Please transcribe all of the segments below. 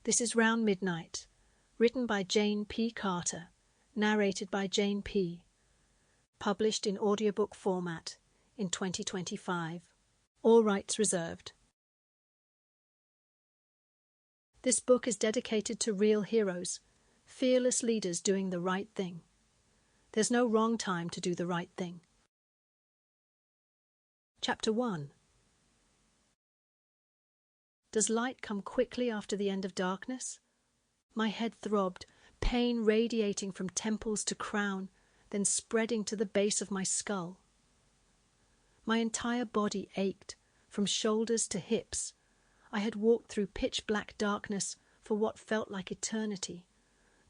This is Round Midnight, written by Jane P. Carter, narrated by Jane P. Published in audiobook format in 2025. All rights reserved. This book is dedicated to real heroes, fearless leaders doing the right thing. There's no wrong time to do the right thing. Chapter 1. Does light come quickly after the end of darkness? My head throbbed, pain radiating from temples to crown, then spreading to the base of my skull. My entire body ached, from shoulders to hips. I had walked through pitch-black darkness for what felt like eternity.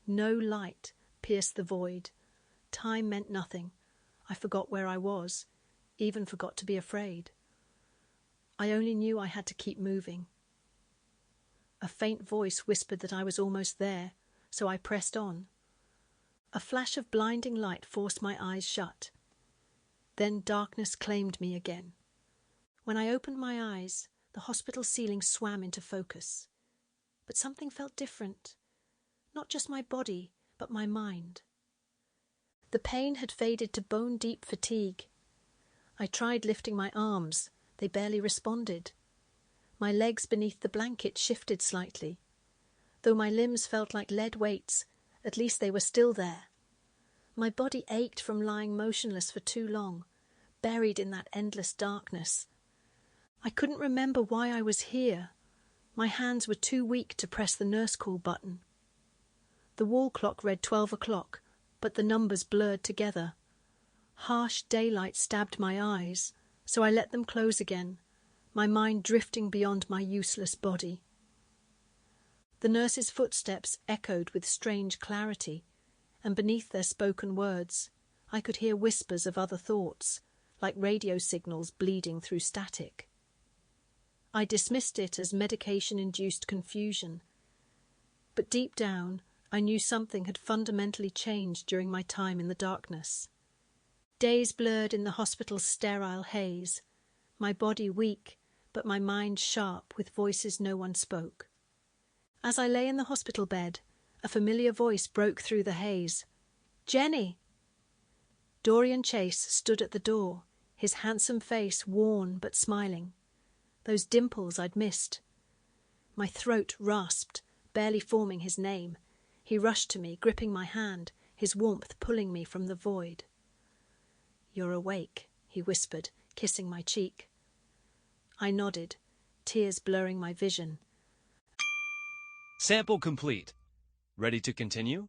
No light pierced the void. Time meant nothing. I forgot where I was, even forgot to be afraid. I only knew I had to keep moving. A faint voice whispered that I was almost there, so I pressed on. A flash of blinding light forced my eyes shut. Then darkness claimed me again. When I opened my eyes, the hospital ceiling swam into focus. But something felt different. Not just my body, but my mind. The pain had faded to bone-deep fatigue. I tried lifting my arms. They barely responded. My legs beneath the blanket shifted slightly. Though my limbs felt like lead weights, at least they were still there. My body ached from lying motionless for too long, buried in that endless darkness. I couldn't remember why I was here. My hands were too weak to press the nurse call button. The wall clock read 12 o'clock, but the numbers blurred together. Harsh daylight stabbed my eyes, so I let them close again, my mind drifting beyond my useless body. The nurse's footsteps echoed with strange clarity, and beneath their spoken words, I could hear whispers of other thoughts, like radio signals bleeding through static. I dismissed it as medication-induced confusion, but deep down I knew something had fundamentally changed during my time in the darkness. Days blurred in the hospital's sterile haze, my body weak, but my mind sharp with voices no one spoke. As I lay in the hospital bed, a familiar voice broke through the haze. "Jenny!" Dorian Chase stood at the door, his handsome face worn but smiling. Those dimples I'd missed. My throat rasped, barely forming his name. He rushed to me, gripping my hand, his warmth pulling me from the void. "You're awake," he whispered, kissing my cheek. I nodded, tears blurring my vision. Sample complete. Ready to continue?